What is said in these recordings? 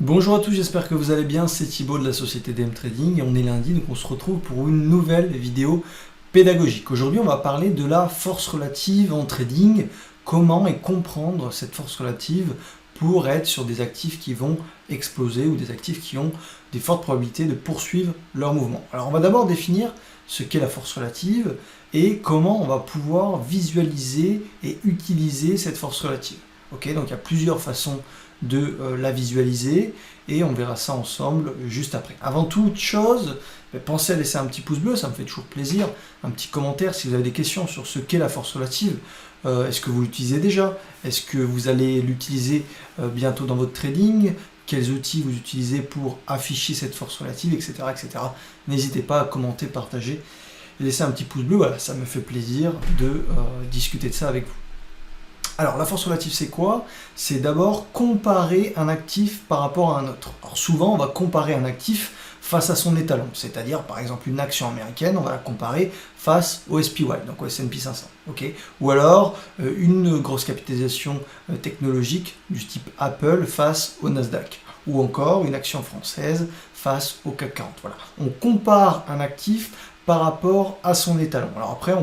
Bonjour à tous, j'espère que vous allez bien, c'est Thibaut de la société DM Trading et on est lundi, donc on se retrouve pour une nouvelle vidéo pédagogique. Aujourd'hui on va parler de la force relative en trading, comment et comprendre cette force relative pour être sur des actifs qui vont exploser ou des actifs qui ont des fortes probabilités de poursuivre leur mouvement. Alors on va d'abord définir ce qu'est la force relative et comment on va pouvoir visualiser et utiliser cette force relative. Ok, donc il y a plusieurs façons de la visualiser et on verra ça ensemble juste après. Avant toute chose, pensez à laisser un petit pouce bleu, ça me fait toujours plaisir, un petit commentaire si vous avez des questions sur ce qu'est la force relative. Est-ce que vous l'utilisez déjà? Est-ce que vous allez l'utiliser bientôt dans votre trading? Quels outils vous utilisez pour afficher cette force relative, etc. etc. N'hésitez pas à commenter, partager et laisser un petit pouce bleu, voilà, ça me fait plaisir de discuter de ça avec vous. Alors la force relative c'est quoi? C'est d'abord comparer un actif par rapport à un autre. Alors souvent on va comparer un actif face à son étalon, c'est-à-dire par exemple une action américaine, on va la comparer face au SPY, donc au S&P 500. Okay, ou alors une grosse capitalisation technologique du type Apple face au Nasdaq. Ou encore une action française face au CAC 40. Voilà. On compare un actif par rapport à son étalon. Alors après,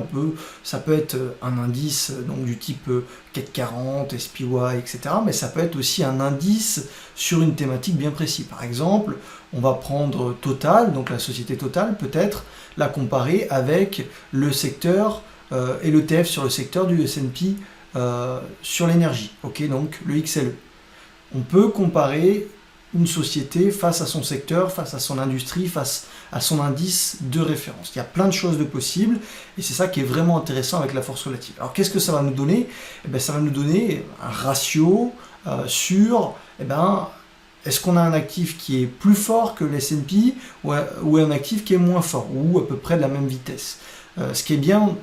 ça peut être un indice donc du type CAC 40, SPY, etc. Mais ça peut être aussi un indice sur une thématique bien précise. Par exemple, on va prendre Total, donc la société Total, peut-être la comparer avec le secteur et l'ETF sur le secteur du S&P sur l'énergie. Ok, donc le XLE. On peut comparer une société face à son secteur, face à son industrie, face à son indice de référence. Il y a plein de choses de possibles et c'est ça qui est vraiment intéressant avec la force relative. Alors qu'est-ce que ça va nous donner? Ça va nous donner un ratio sur est-ce qu'on a un actif qui est plus fort que le S&P ou un actif qui est moins fort ou à peu près de la même vitesse. Ce qui est bien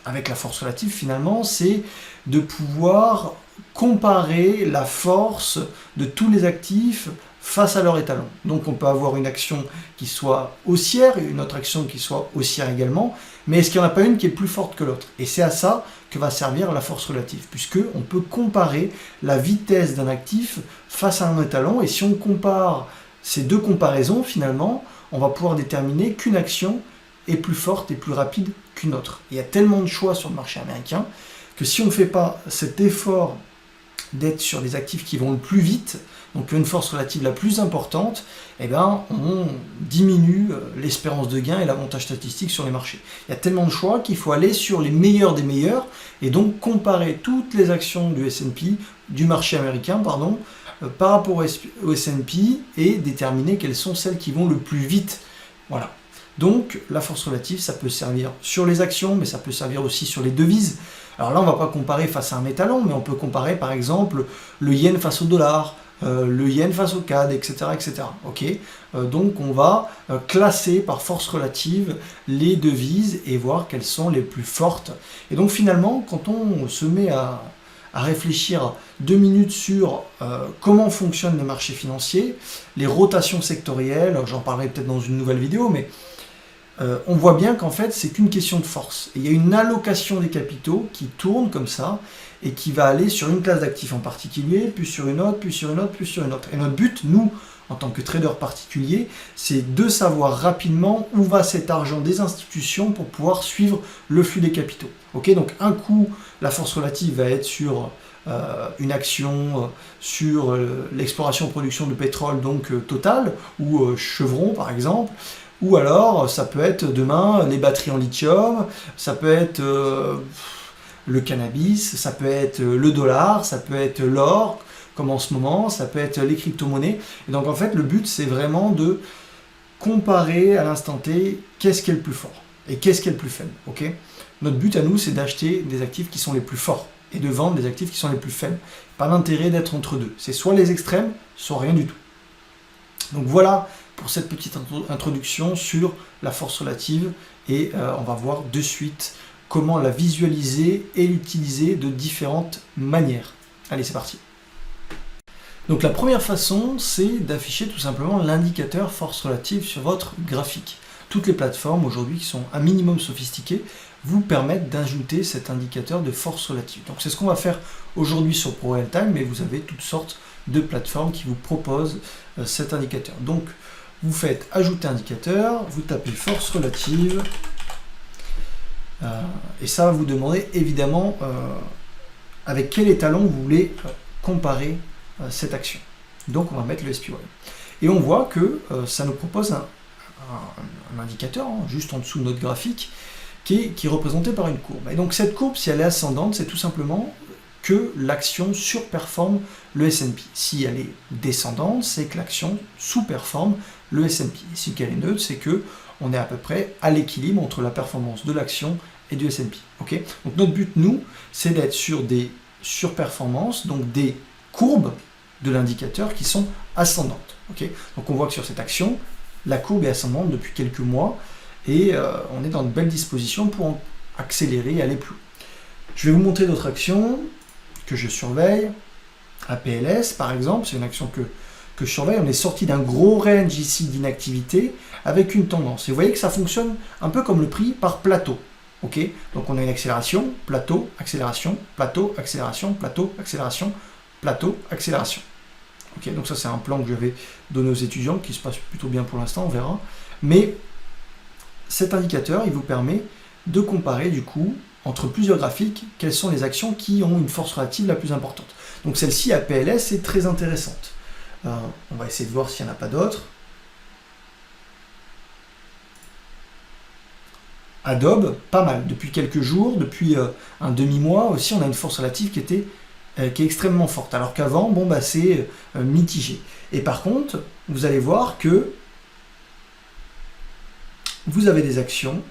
avec la force relative finalement, c'est de pouvoir comparer la force de tous les actifs face à leur étalon. Donc on peut avoir une action qui soit haussière et une autre action qui soit haussière également, mais est-ce qu'il n'y en a pas une qui est plus forte que l'autre? Et c'est à ça que va servir la force relative, puisqu'on peut comparer la vitesse d'un actif face à un étalon, et si on compare ces deux comparaisons, finalement, on va pouvoir déterminer qu'une action est plus forte et plus rapide qu'une autre. Il y a tellement de choix sur le marché américain que si on ne fait pas cet effort d'être sur les actifs qui vont le plus vite, donc une force relative la plus importante, on diminue l'espérance de gain et l'avantage statistique sur les marchés. Il y a tellement de choix qu'il faut aller sur les meilleurs des meilleurs et donc comparer toutes les actions du S&P, du marché américain, par rapport au S&P et déterminer quelles sont celles qui vont le plus vite. Voilà. Donc la force relative, ça peut servir sur les actions, mais ça peut servir aussi sur les devises. Alors là, on ne va pas comparer face à un étalon, mais on peut comparer par exemple le yen face au dollar, le yen face au CAD, etc. etc. Okay, donc on va classer par force relative les devises et voir quelles sont les plus fortes. Et donc finalement, quand on se met à réfléchir 2 minutes sur comment fonctionnent les marchés financiers, les rotations sectorielles, j'en parlerai peut-être dans une nouvelle vidéo, mais on voit bien qu'en fait c'est qu'une question de force. Et il y a une allocation des capitaux qui tourne comme ça et qui va aller sur une classe d'actifs en particulier, puis sur une autre, puis sur une autre, puis sur une autre. Et notre but, nous, en tant que traders particuliers, c'est de savoir rapidement où va cet argent des institutions pour pouvoir suivre le flux des capitaux. Okay, donc un coup, la force relative va être sur une action sur l'exploration-production de pétrole, donc Total, ou Chevron par exemple. Ou alors, ça peut être demain les batteries en lithium, ça peut être le cannabis, ça peut être le dollar, ça peut être l'or, comme en ce moment, ça peut être les crypto-monnaies. Et donc en fait, le but, c'est vraiment de comparer à l'instant T qu'est-ce qui est le plus fort et qu'est-ce qui est le plus faible. Okay, notre but à nous, c'est d'acheter des actifs qui sont les plus forts et de vendre des actifs qui sont les plus faibles. Pas d'intérêt d'être entre deux. C'est soit les extrêmes, soit rien du tout. Donc voilà pour cette petite introduction sur la force relative et on va voir de suite comment la visualiser et l'utiliser de différentes manières. Allez, c'est parti. Donc la première façon, c'est d'afficher tout simplement l'indicateur force relative sur votre graphique. Toutes les plateformes aujourd'hui qui sont un minimum sophistiquées vous permettent d'ajouter cet indicateur de force relative. Donc c'est ce qu'on va faire aujourd'hui sur ProRealTime, mais vous avez toutes sortes de plateformes qui vous proposent cet indicateur. Donc, vous faites ajouter indicateur, vous tapez force relative, et ça va vous demander évidemment avec quel étalon vous voulez comparer cette action. Donc, on va mettre le SPY. Et on voit que ça nous propose un indicateur, hein, juste en dessous de notre graphique, qui est représenté par une courbe. Et donc cette courbe, si elle est ascendante, c'est tout simplement que l'action surperforme le S&P. Si elle est descendante, c'est que l'action sous-performe le S&P. Si elle est neutre, c'est que on est à peu près à l'équilibre entre la performance de l'action et du S&P. Okay, donc notre but, nous, c'est d'être sur des surperformances, donc des courbes de l'indicateur qui sont ascendantes. Okay, donc on voit que sur cette action, la courbe est ascendante depuis quelques mois et on est dans de belles dispositions pour accélérer et aller plus haut. Je vais vous montrer d'autres actions que je surveille. APLS par exemple, c'est une action que je surveille. On est sorti d'un gros range ici d'inactivité avec une tendance. Et vous voyez que ça fonctionne un peu comme le prix par plateau. Okay, donc on a une accélération, plateau, accélération, plateau, accélération, plateau, accélération, plateau, accélération. Okay, donc ça c'est un plan que je vais donner aux étudiants qui se passe plutôt bien pour l'instant, on verra. Mais cet indicateur, il vous permet de comparer du coup entre plusieurs graphiques quelles sont les actions qui ont une force relative la plus importante. Donc celle-ci, APLS, est très intéressante. On va essayer de voir s'il n'y en a pas d'autres. Adobe, pas mal. Depuis quelques jours, depuis un demi-mois aussi, on a une force relative qui est extrêmement forte. Alors qu'avant, bon, bah, c'est mitigé. Et par contre, vous allez voir que vous avez des actions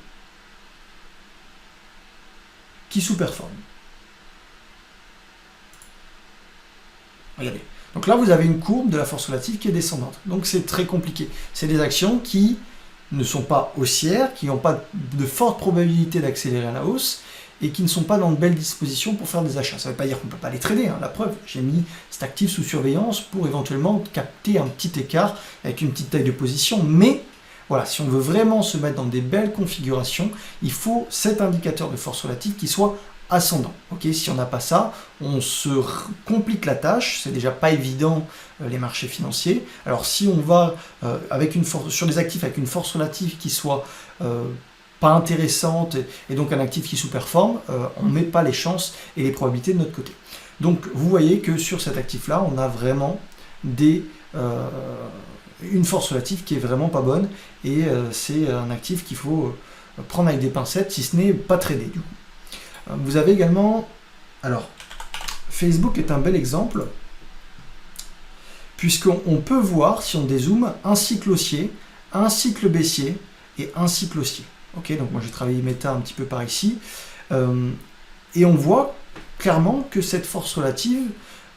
qui sous-performent. Regardez. Donc là, vous avez une courbe de la force relative qui est descendante. Donc c'est très compliqué. C'est des actions qui ne sont pas haussières, qui n'ont pas de forte probabilité d'accélérer à la hausse et qui ne sont pas dans de belles dispositions pour faire des achats. Ça ne veut pas dire qu'on ne peut pas les trader, hein. La preuve, j'ai mis cet actif sous surveillance pour éventuellement capter un petit écart avec une petite taille de position, mais voilà, si on veut vraiment se mettre dans des belles configurations, il faut cet indicateur de force relative qui soit ascendant. Okay, si on n'a pas ça, on se complique la tâche, c'est déjà pas évident les marchés financiers. Alors si on va sur des actifs avec une force relative qui soit pas intéressante et donc un actif qui sous-performe, on ne met pas les chances et les probabilités de notre côté. Donc vous voyez que sur cet actif-là, on a vraiment une force relative qui est vraiment pas bonne et c'est un actif qu'il faut prendre avec des pincettes, si ce n'est pas trader du coup. Vous avez également, alors Facebook est un bel exemple puisqu'on peut voir, si on dézoome, un cycle haussier, un cycle baissier et un cycle haussier. Ok, donc moi j'ai travaillé méta un petit peu par ici et on voit clairement que cette force relative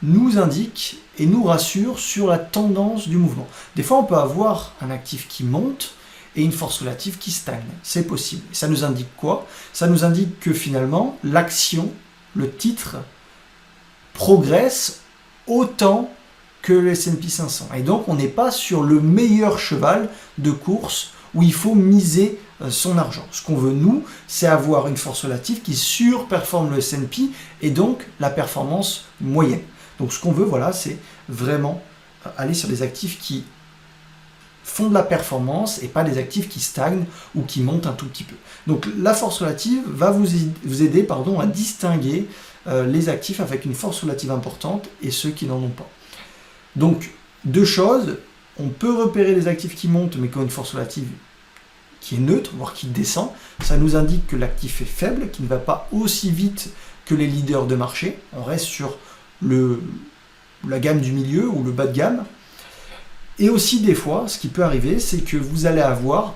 nous indique et nous rassure sur la tendance du mouvement. Des fois on peut avoir un actif qui monte et une force relative qui stagne. C'est possible. Ça nous indique quoi? Ça nous indique que finalement, l'action, le titre, progresse autant que le S&P 500. Et donc, on n'est pas sur le meilleur cheval de course où il faut miser son argent. Ce qu'on veut, nous, c'est avoir une force relative qui surperforme le S&P et donc la performance moyenne. Donc, ce qu'on veut, voilà, c'est vraiment aller sur des actifs qui font de la performance et pas des actifs qui stagnent ou qui montent un tout petit peu. Donc la force relative va vous aider à distinguer les actifs avec une force relative importante et ceux qui n'en ont pas. Donc deux choses, on peut repérer les actifs qui montent mais qui ont une force relative qui est neutre, voire qui descend. Ça nous indique que l'actif est faible, qui ne va pas aussi vite que les leaders de marché. On reste sur la gamme du milieu ou le bas de gamme. Et aussi des fois, ce qui peut arriver, c'est que vous allez avoir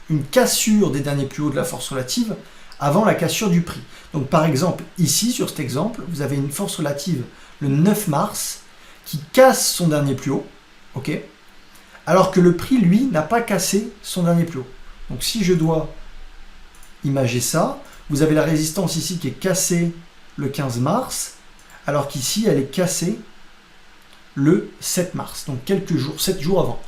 une cassure des derniers plus hauts de la force relative avant la cassure du prix. Donc par exemple, ici, sur cet exemple, vous avez une force relative le 9 mars qui casse son dernier plus haut, okay, alors que le prix, lui, n'a pas cassé son dernier plus haut. Donc si je dois imager ça, vous avez la résistance ici qui est cassée le 15 mars, alors qu'ici, elle est cassée le 7 mars, donc 7 jours avant.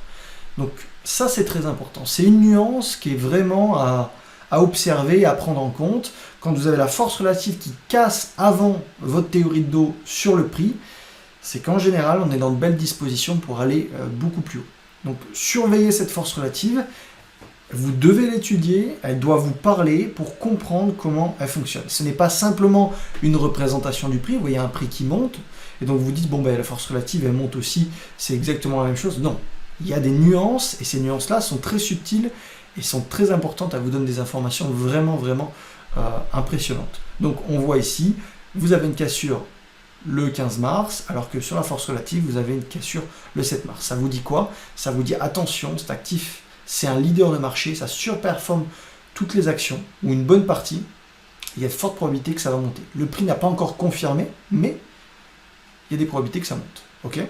Donc ça c'est très important. C'est une nuance qui est vraiment à observer, à prendre en compte. Quand vous avez la force relative qui casse avant votre théorie de dos sur le prix, c'est qu'en général, on est dans de belles dispositions pour aller beaucoup plus haut. Donc, surveillez cette force relative. Vous devez l'étudier, elle doit vous parler pour comprendre comment elle fonctionne. Ce n'est pas simplement une représentation du prix, vous voyez un prix qui monte, et donc vous dites, bon ben la force relative elle monte aussi, c'est exactement la même chose. Non, il y a des nuances, et ces nuances-là sont très subtiles, et sont très importantes, elles vous donnent des informations vraiment impressionnantes. Donc on voit ici, vous avez une cassure le 15 mars, alors que sur la force relative, vous avez une cassure le 7 mars. Ça vous dit quoi? Ça vous dit, attention, cet actif, c'est un leader de marché, ça surperforme toutes les actions, ou une bonne partie, il y a de fortes probabilités que ça va monter. Le prix n'a pas encore confirmé, mais il y a des probabilités que ça monte. Ok?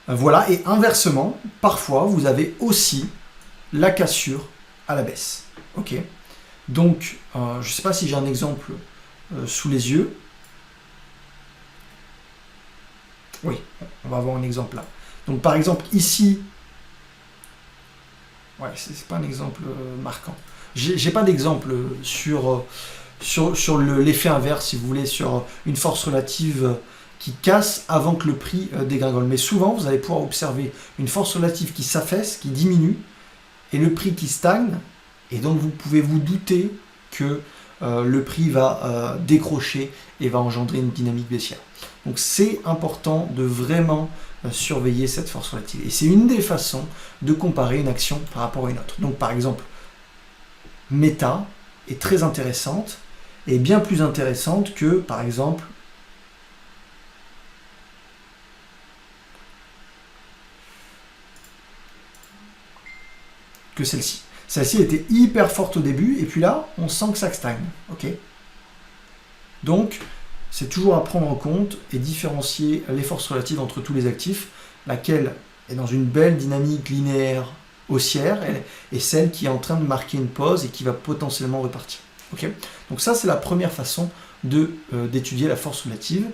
Voilà, et inversement, parfois, vous avez aussi la cassure à la baisse. Ok? Donc, je ne sais pas si j'ai un exemple sous les yeux. Oui, on va avoir un exemple là. Donc, par exemple, ici, ouais, c'est pas un exemple marquant. J'ai pas d'exemple sur l'effet inverse, si vous voulez, sur une force relative qui casse avant que le prix dégringole. Mais souvent, vous allez pouvoir observer une force relative qui s'affaisse, qui diminue, et le prix qui stagne, et donc vous pouvez vous douter que le prix va décrocher et va engendrer une dynamique baissière. Donc c'est important de vraiment surveiller cette force relative. Et c'est une des façons de comparer une action par rapport à une autre. Donc par exemple, Meta est très intéressante et bien plus intéressante que par exemple que celle-ci. Celle-ci était hyper forte au début et puis là, on sent que ça stagne. Ok. Donc, c'est toujours à prendre en compte et différencier les forces relatives entre tous les actifs, laquelle est dans une belle dynamique linéaire haussière et celle qui est en train de marquer une pause et qui va potentiellement repartir. Okay. Donc ça, c'est la première façon d'étudier la force relative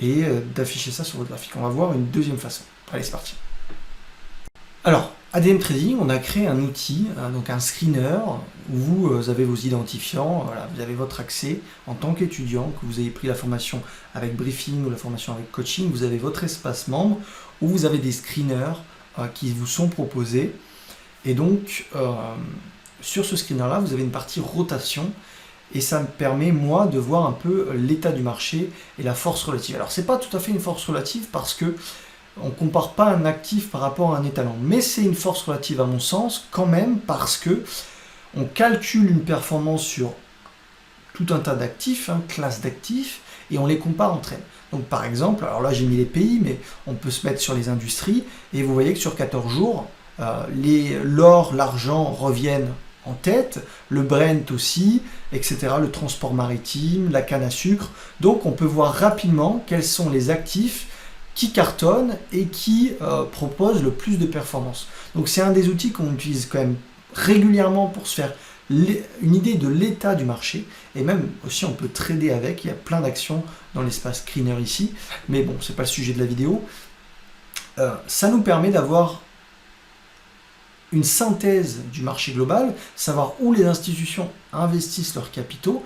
et d'afficher ça sur votre graphique. On va voir une deuxième façon. Allez, c'est parti. Alors, ADM Trading, on a créé un outil, donc un screener, où vous avez vos identifiants, voilà, vous avez votre accès en tant qu'étudiant, que vous ayez pris la formation avec briefing ou la formation avec coaching, vous avez votre espace membre, où vous avez des screeners qui vous sont proposés. Et donc, sur ce screener-là, vous avez une partie rotation, et ça me permet, moi, de voir un peu l'état du marché et la force relative. Alors, ce n'est pas tout à fait une force relative, parce que on ne compare pas un actif par rapport à un étalon, mais c'est une force relative à mon sens quand même, parce que on calcule une performance sur tout un tas d'actifs, classes d'actifs, et on les compare entre elles. Donc par exemple, alors là j'ai mis les pays, mais on peut se mettre sur les industries, et vous voyez que sur 14 jours, l'or, l'argent reviennent en tête, le Brent aussi, etc., le transport maritime, la canne à sucre. Donc on peut voir rapidement quels sont les actifs qui cartonne et qui propose le plus de performance. Donc c'est un des outils qu'on utilise quand même régulièrement pour se faire une idée de l'état du marché, et même aussi on peut trader avec, il y a plein d'actions dans l'espace screener ici, mais bon, c'est pas le sujet de la vidéo. Ça nous permet d'avoir une synthèse du marché global, savoir où les institutions investissent leurs capitaux,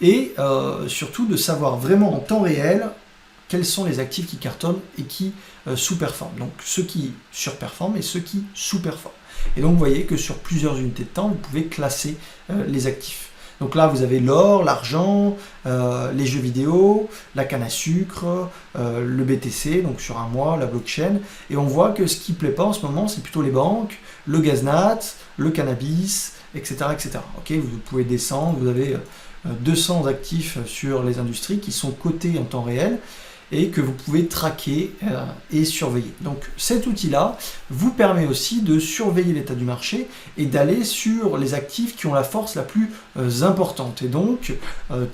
et surtout de savoir vraiment en temps réel quels sont les actifs qui cartonnent et qui sous-performent. Donc ceux qui surperforment et ceux qui sous-performent. Et donc vous voyez que sur plusieurs unités de temps, vous pouvez classer les actifs. Donc là, vous avez l'or, l'argent, les jeux vidéo, la canne à sucre, le BTC, donc sur un mois, la blockchain. Et on voit que ce qui ne plaît pas en ce moment, c'est plutôt les banques, le gaz nat, le cannabis, etc. etc. Okay, vous pouvez descendre, vous avez 200 actifs sur les industries qui sont cotés en temps réel, et que vous pouvez traquer et surveiller. Donc cet outil-là vous permet aussi de surveiller l'état du marché et d'aller sur les actifs qui ont la force la plus importante, et donc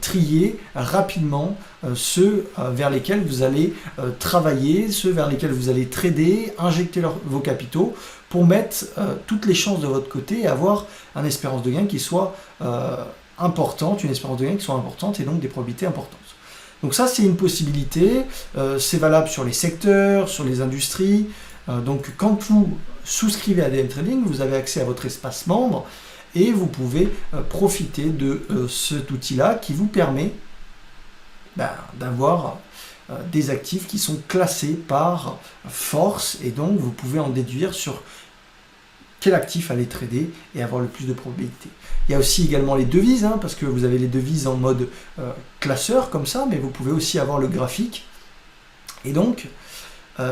trier rapidement ceux vers lesquels vous allez travailler, ceux vers lesquels vous allez trader, injecter vos capitaux pour mettre toutes les chances de votre côté et avoir une espérance de gain qui soit importante, et donc des probabilités importantes. Donc ça, c'est une possibilité, c'est valable sur les secteurs, sur les industries. Donc quand vous souscrivez à ADM Trading, vous avez accès à votre espace membre et vous pouvez profiter de cet outil-là qui vous permet d'avoir des actifs qui sont classés par force, et donc vous pouvez en déduire sur quel actif aller trader et avoir le plus de probabilité. Il y a aussi également les devises, parce que vous avez les devises en mode classeur comme ça, mais vous pouvez aussi avoir le graphique. Et donc,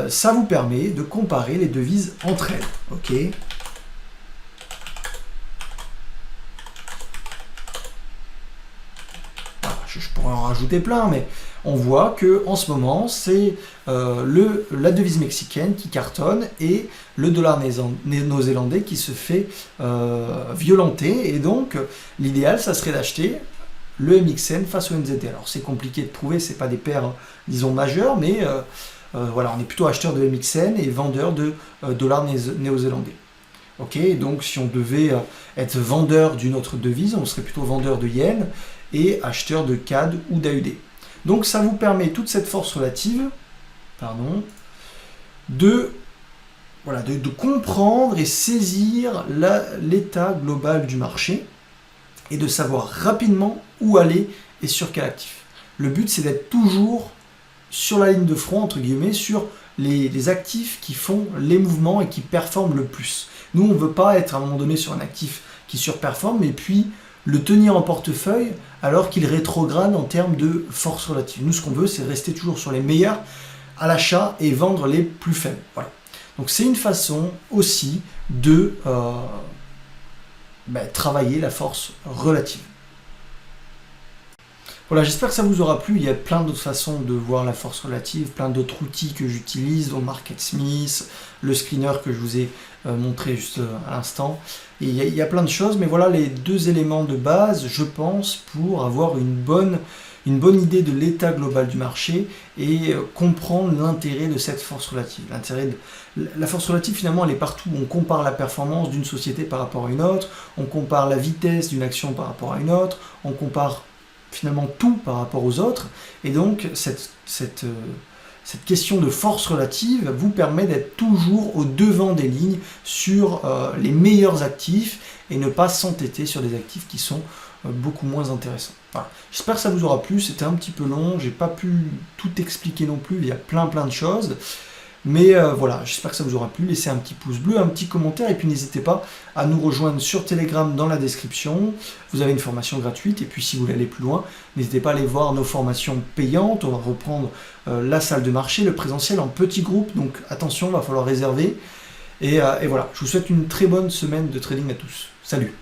ça vous permet de comparer les devises entre elles. Ok. Voilà, je pourrais en rajouter plein, mais on voit que en ce moment, c'est la devise mexicaine qui cartonne et le dollar néo-zélandais qui se fait violenter. Et donc, l'idéal, ça serait d'acheter le MXN face au NZD. Alors, c'est compliqué de prouver, c'est pas des paires, disons, majeures, mais voilà, on est plutôt acheteur de MXN et vendeur de dollars néo-zélandais. Ok, donc si on devait être vendeur d'une autre devise, on serait plutôt vendeur de Yen et acheteur de CAD ou d'AUD. Donc ça vous permet, toute cette force relative, de comprendre et saisir l'état global du marché et de savoir rapidement où aller et sur quel actif. Le but, c'est d'être toujours sur la ligne de front, entre guillemets, sur les actifs qui font les mouvements et qui performent le plus. Nous, on ne veut pas être à un moment donné sur un actif qui surperforme et puis le tenir en portefeuille alors qu'il rétrograde en termes de force relative. Nous, ce qu'on veut, c'est rester toujours sur les meilleurs à l'achat et vendre les plus faibles. Voilà. Donc, c'est une façon aussi de travailler la force relative. Voilà, j'espère que ça vous aura plu. Il y a plein d'autres façons de voir la force relative, plein d'autres outils que j'utilise, dont MarketSmith, le screener que je vous ai montré juste à l'instant. Et il y a plein de choses, mais voilà les deux éléments de base, je pense, pour avoir une bonne idée de l'état global du marché et comprendre l'intérêt de cette force relative. La force relative, finalement, elle est partout. On compare la performance d'une société par rapport à une autre, on compare la vitesse d'une action par rapport à une autre, on compare finalement tout par rapport aux autres, et donc cette question de force relative vous permet d'être toujours au devant des lignes sur les meilleurs actifs et ne pas s'entêter sur des actifs qui sont beaucoup moins intéressants. Voilà. J'espère que ça vous aura plu, c'était un petit peu long, j'ai pas pu tout expliquer non plus, il y a plein de choses. Mais voilà, j'espère que ça vous aura plu. Laissez un petit pouce bleu, un petit commentaire et puis n'hésitez pas à nous rejoindre sur Telegram dans la description. Vous avez une formation gratuite et puis si vous voulez aller plus loin, n'hésitez pas à aller voir nos formations payantes. On va reprendre la salle de marché, le présentiel en petits groupes. Donc attention, il va falloir réserver. Et voilà, je vous souhaite une très bonne semaine de trading à tous. Salut!